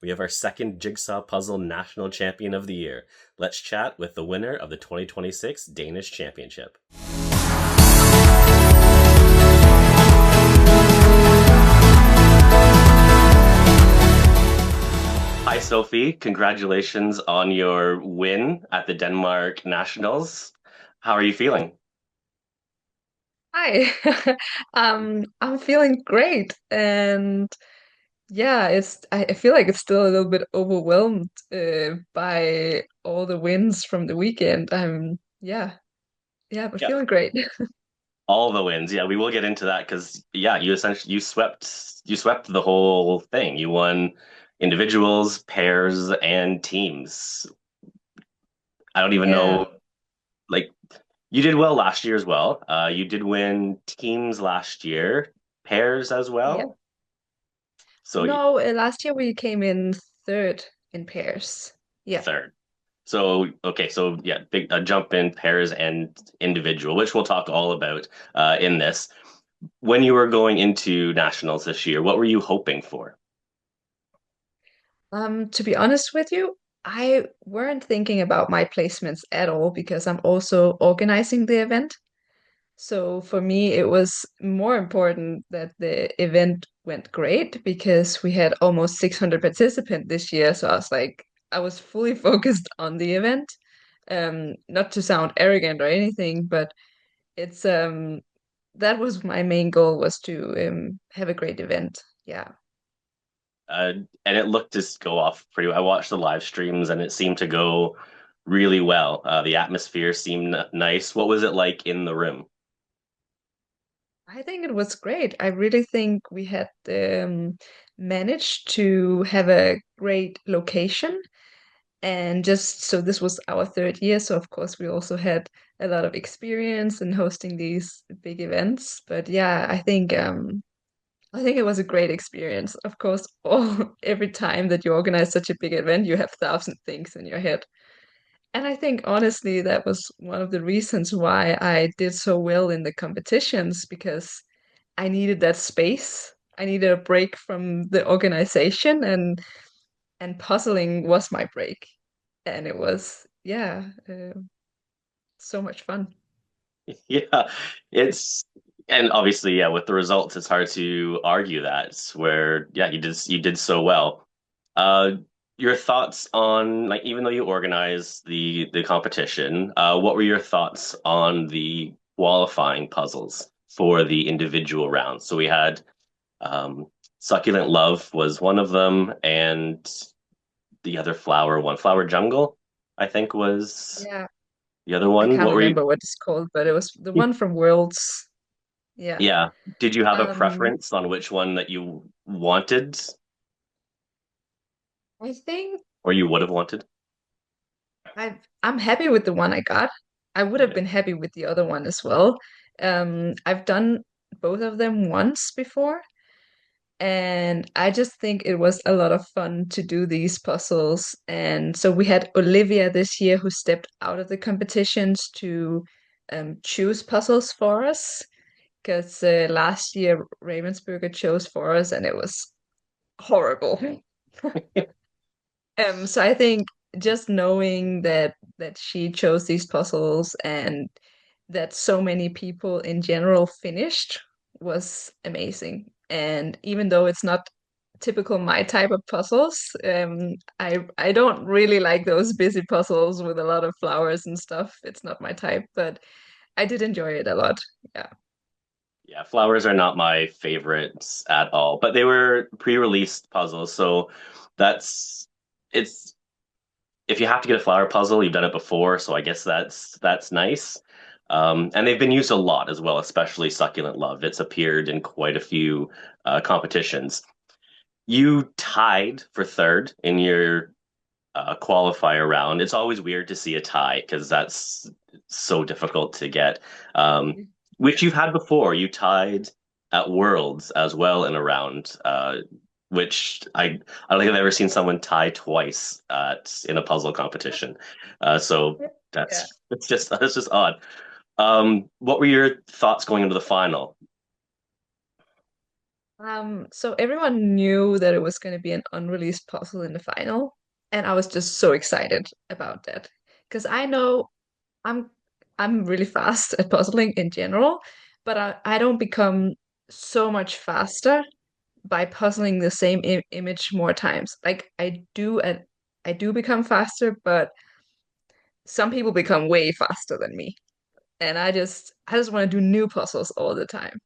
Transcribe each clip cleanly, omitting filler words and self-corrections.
We have our second Jigsaw Puzzle National Champion of the Year. Let's chat with the winner of the 2026 Danish Championship. Hi, Sophie. Congratulations on your win at the Denmark Nationals. How are you feeling? Hi. I'm feeling great. And yeah, I feel like it's still a little bit overwhelmed by all the wins from the weekend. But Yeah, feeling great. all the wins. Yeah, we will get into that because you essentially you swept the whole thing. You won individuals, pairs, and teams. I don't even Yeah. know, like, you did well last year as well. You did win teams last year, pairs as Yeah. well. So No, last year we came in third in pairs. Yeah. third. So okay, so yeah, big jump in pairs and individual, which we'll talk all about in this. When you were going into nationals this year, what were you hoping for? To be honest with you, I weren't thinking about my placements at all because I'm also organizing the event. So for me, it was more important that the event went great because we had almost 600 participants this year. So I was fully focused on the event. Not to sound arrogant or anything, but it's that was my main goal was to have a great event. Yeah. Uh, and it looked to go off pretty well. I watched the live streams and it seemed to go really well. The atmosphere seemed nice. What was it like in the room? I think it was great. I really think we had managed to have a great location. And just so this was our third year, so of course we also had a lot of experience in hosting these big events. But yeah, I think it was a great experience. Of course, all every time that you organize such a big event, you have thousand things in your head. And I think honestly that was one of the reasons why I did so well in the competitions because I needed that space. I needed a break from the organization and puzzling was my break. And it was, so much fun. Yeah, it's and obviously, yeah, with the results, it's hard to argue that where yeah, you did so well. Uh, your thoughts on like even though you organized the competition, what were your thoughts on the qualifying puzzles for the individual rounds? So we had um, Succulent Love was one of them, and the other flower one, Flower Jungle, I think was Yeah, the other I one. can't What were you? remember what it's called, but it was the one from Worlds. Yeah. Yeah. Did you have a Um, preference on which one that you wanted I think or you would have wanted? I'm happy with the one I got. I would have Okay. been happy with the other one as well. I've done both of them once before, and I just think it was a lot of fun to do these puzzles. And so we had Olivia this year who stepped out of the competitions to choose puzzles for us because last year Ravensburger chose for us and it was horrible. So I think just knowing that she chose these puzzles and that so many people in general finished was amazing. And even though it's not typical my type of puzzles, I don't really like those busy puzzles with a lot of flowers and stuff. It's not my type, but I did enjoy it a lot. Yeah. Yeah, flowers are not my favorites at all, but they were pre-released puzzles, so that's it's if you have to get a flower puzzle, you've done it before, so I guess that's nice. And they've been used a lot as well, especially Succulent Love. It's appeared in quite a few competitions. You tied for third in your qualifier round. It's always weird to see a tie because that's so difficult to get. Which you've had before. You tied at Worlds as well in a round, which I don't think I've ever seen someone tie twice in a puzzle competition. So Yeah. that's just odd. What were your thoughts going into the final? So everyone knew that it was going to be an unreleased puzzle in the final, and I was just so excited about that because I know I'm I'm really fast at puzzling in general, but I don't become so much faster by puzzling the same image more times. Like I do become faster, but some people become way faster than me, and I just want to do new puzzles all the time.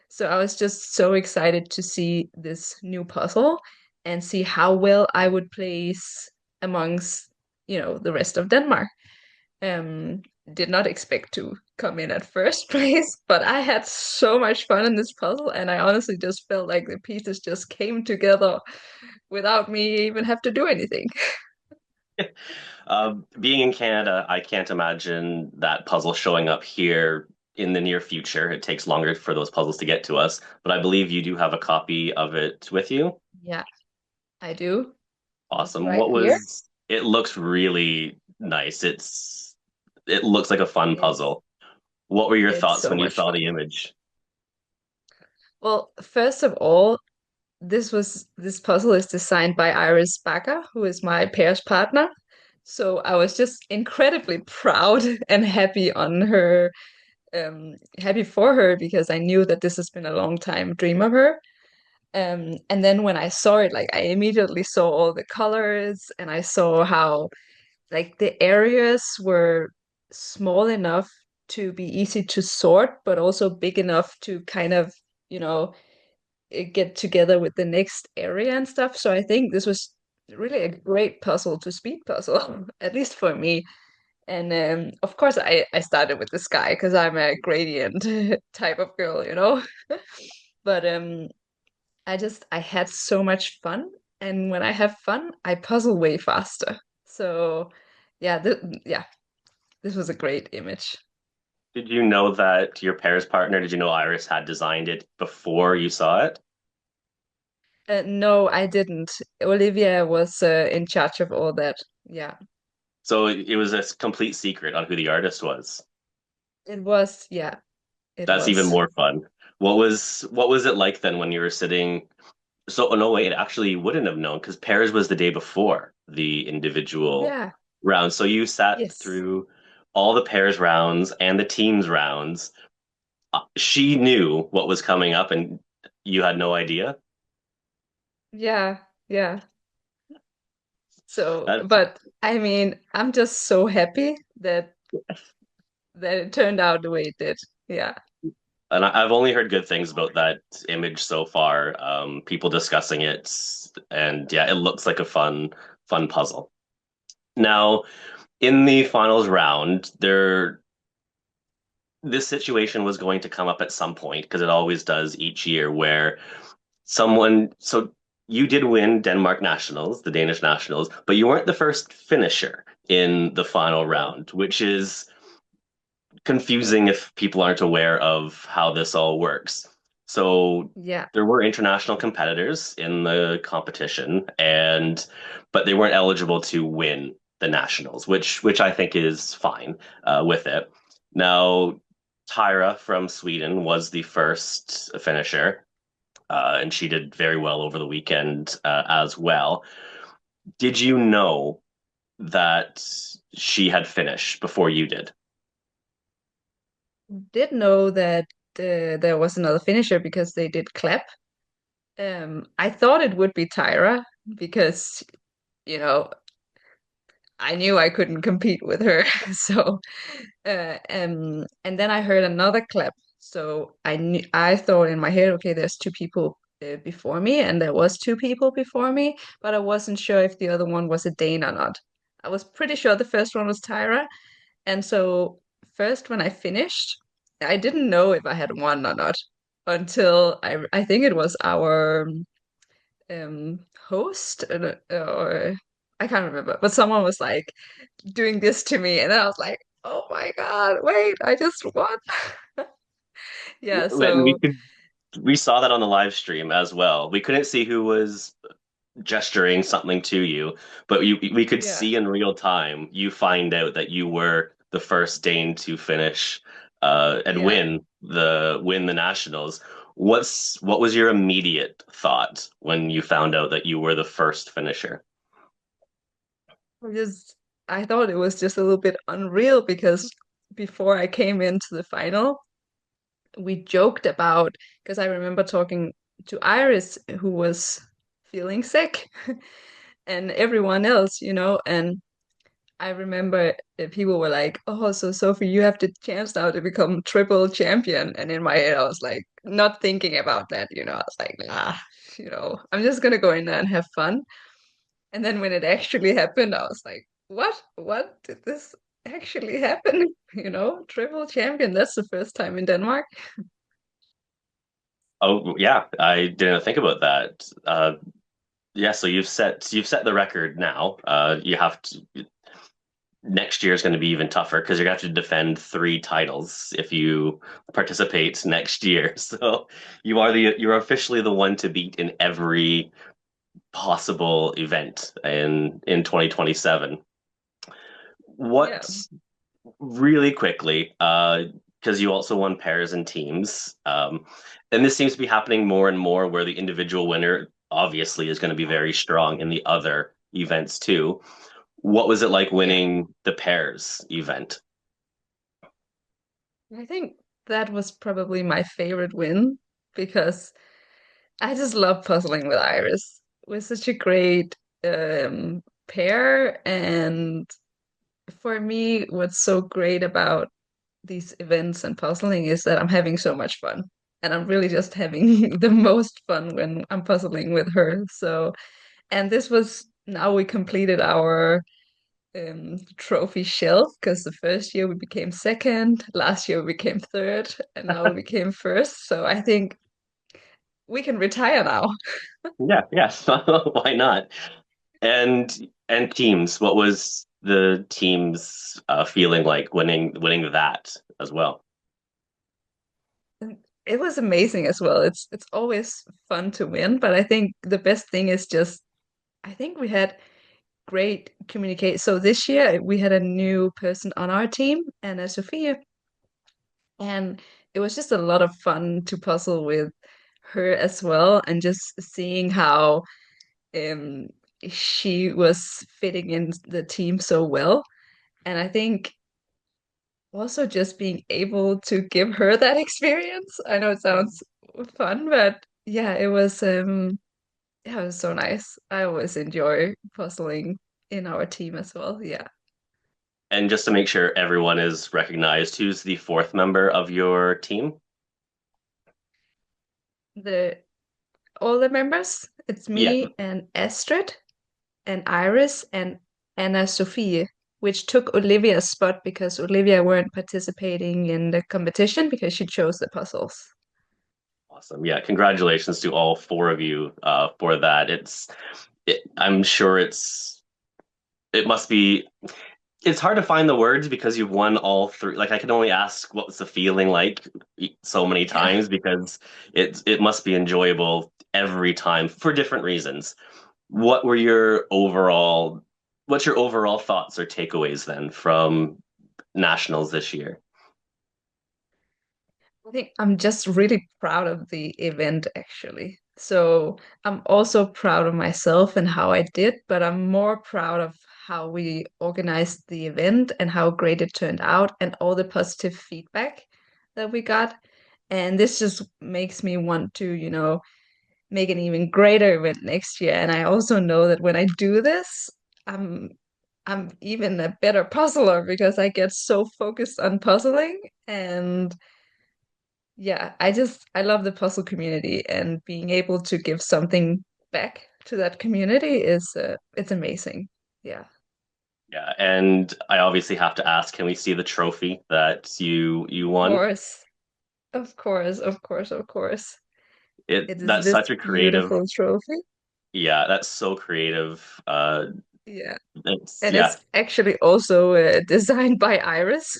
So I was just so excited to see this new puzzle and see how well I would place amongst, the rest of Denmark. Um, did not expect to come in at first place, but I had so much fun in this puzzle, and I honestly just felt like the pieces just came together without me even have to do anything. Being in Canada, I can't imagine that puzzle showing up here in the near future. It takes longer for those puzzles to get to us, but I believe you do have a copy of it with you. Yeah, I do. It's Awesome. right here. It looks really nice. It looks like a fun It's puzzle. What were your it's thoughts so when you much saw fun. the image? Well, first of all, this puzzle is designed by Iris Backer, who is my pair's partner. So I was just incredibly proud and happy on her, happy for her because I knew that this has been a long time dream of her. And then when I saw it, like I immediately saw all the colors and I saw how like the areas were small enough to be easy to sort, but also big enough to kind of, you know, get together with the next area and stuff. So I think this was really a great puzzle to speed puzzle, at least for me. And of course, I started with the sky because I'm a gradient type of girl, you know. But I had so much fun, and when I have fun, I puzzle way faster. So yeah, this was a great image. Did you know that your pair's partner, did you know Iris had designed it before you saw it? No, I didn't. Olivia was in charge of all that. Yeah, So it was a complete secret on who the artist was. it was. Yeah, it That's even was. more fun. What was it like then when you were sitting? So, oh no, wait, it actually wouldn't have known because Pairs was the day before the individual Yeah. round. So you sat Yes. through all the pairs rounds and the teams rounds. She knew what was coming up, and you had no idea. Yeah. Yeah. So, That, but I mean, I'm just so happy that it turned out the way it did. Yeah. and I've only heard good things about that image so far. People discussing it, and yeah, it looks like a fun puzzle. Now, in the finals round, this situation was going to come up at some point because it always does each year where so you did win Denmark Nationals, the Danish Nationals, but you weren't the first finisher in the final Oh, round, which is confusing if people aren't aware of how this all works. So yeah. there were international competitors in the competition, and but they weren't eligible to win the nationals, which I think is fine with it. Now, Tyra from Sweden was the first finisher, and she did very well over the weekend as well. Did you know that she had finished before you did? Did know that there was another finisher because they did clap. I thought it would be Tyra because, you know, I knew I couldn't compete with her. So, and then I heard another clap. So I thought in my head, okay, there's two people before me, and there was two people before me, but I wasn't sure if the other one was a Dane or not. I was pretty sure the first one was Tyra, and so first when I finished, I didn't know if I had won or not until I think it was our host or I can't remember, but someone was like doing this to me, and then I was like, oh my God, wait, I just won. Yeah, And so we saw that on the live stream as well. We couldn't see who was gesturing something to you, but we could yeah, see in real time you find out that you were the first Dane to finish and yeah. win the nationals. What was your immediate thought when you found out that you were the first finisher? I just I thought it was just a little bit unreal because before I came into the final, we joked about because I remember talking to Iris who was feeling sick and everyone else, and I remember people were like, "Oh, so Sophie, you have the chance now to become triple champion." And in my head, I was like, not thinking about that, I was like, nah, I'm just gonna go in there and have fun. And then when it actually happened, I was like, what? What did this actually happen? Triple champion. That's the first time in Denmark. Oh yeah, I didn't think about that. Yeah, so you've set the record now. You have to next year is going to be even tougher because you're going to have to defend three titles if you participate next year. So you're officially the one to beat in every possible event in 2027. Yeah. What really quickly, because you also won pairs and teams, and this seems to be happening more and more where the individual winner obviously is going to be very strong in the other events too. What was it like Yeah. winning the pairs event? I think that was probably my favorite win because I just love puzzling with Iris. We're such a great pair, and for me, what's so great about these events and puzzling is that I'm having so much fun. And I'm really just having the most fun when I'm puzzling with her. So, and this was now we completed our trophy shelf because the first year we became second, last year we became third, and now we became first. So I think we can retire now. Yeah, yeah. Why not? And and teams, what was the team's feeling like winning that as well? It was amazing as well. It's always fun to win, but I think the best thing is just I think we had great communicate. So this year we had a new person on our team, and Sofia, and it was just a lot of fun to puzzle with her as well, and just seeing how um she was fitting in the team so well. And I think also just being able to give her that experience. I know it sounds fun, but yeah, it was so nice. I always enjoy puzzling in our team as well. Yeah. And just to make sure everyone is recognized, who's the fourth member of your team? The all the members, it's Yeah, me and Astrid and Iris and Anna Sophie, which took Olivia's spot because Olivia weren't participating in the competition because she chose the puzzles. awesome. Yeah, congratulations to all four of you for that. I'm sure it must be it's hard to find the words because you've won all three. Like I can only ask what's the feeling like so many Yeah. times because it must be enjoyable every time for different reasons. What were your overall what's your overall thoughts or takeaways then from nationals this year? I think I'm just really proud of the event actually. So I'm also proud of myself and how I did, but I'm more proud of how we organized the event and how great it turned out and all the positive feedback that we got. And this just makes me want to, make an even greater event next year. And I also know that when I do this, I'm I'm even a better puzzler because I get so focused on puzzling and yeah, I love the puzzle community and being able to give something back to that community is it's amazing. Yeah. Yeah, and I obviously have to ask, can we see the trophy that you Of won? course. Of course, of course, of course. It It is that's this such a creative, beautiful trophy. yeah, that's so creative. Yeah. It's And yeah. it's actually also designed by Iris.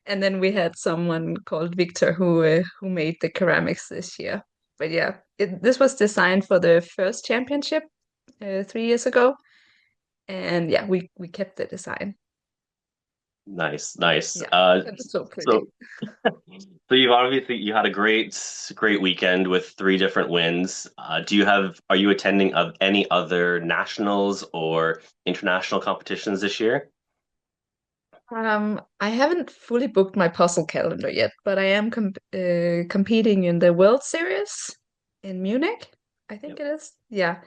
And then we had someone called Victor who made the ceramics this year. But yeah, this was designed for the first championship 3 years ago. And yeah, we kept the design. Nice, nice. Yeah, it was so pretty. So so you've obviously you had a great weekend with three different wins. Are you attending of any other nationals or international competitions this year? I haven't fully booked my puzzle calendar yet, but I am competing in the World Series in Munich, I think Yep. it is. Yeah,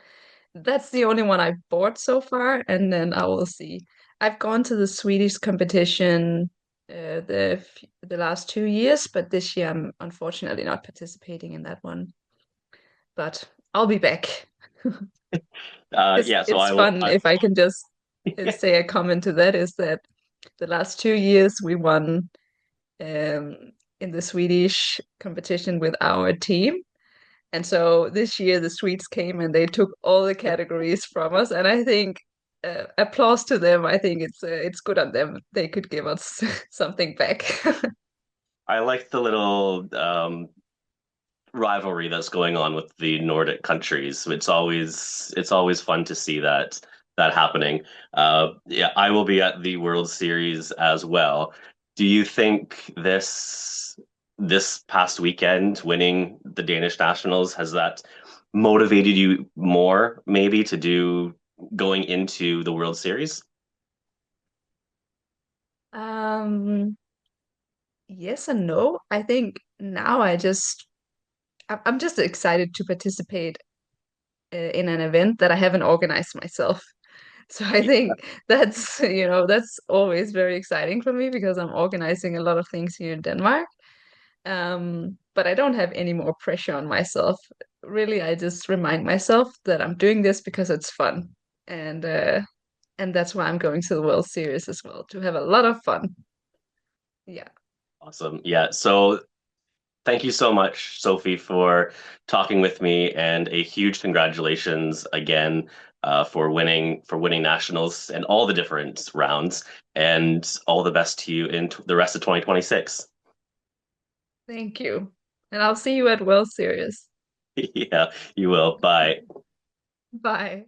that's the only one I've bought so far, and then I will see. I've gone to the Swedish competition the last 2 years, but this year I'm unfortunately not participating in that one. But I'll be back. It's Yeah, so it's I will fun if I can just say a comment to that is that the last 2 years we won um, in the Swedish competition with our team. And so this year the Swedes came and they took all the categories from us. And I think applause to them. I think it's good on them. They could give us something back. I like the little rivalry that's going on with the Nordic countries. It's always fun to see that happening. Yeah, I will be at the World Series as well. Do you think this past weekend winning the Danish nationals has that motivated you more maybe to do going into the World Series? um, yes and no. I think now I'm just excited to participate in an event that I haven't organized myself. So I Yeah, think that's always very exciting for me because I'm organizing a lot of things here in Denmark. But I don't have any more pressure on myself. Really, I just remind myself that I'm doing this because it's fun. And and that's why I'm going to the World Series as well, to have a lot of fun. Yeah. awesome. Yeah, so thank you so much, Sophie, for talking with me, and a huge congratulations again for winning nationals and all the different rounds, and all the best to you in the rest of 2026. Thank you. And I'll see you at World Series. Yeah, you will. Bye. Bye.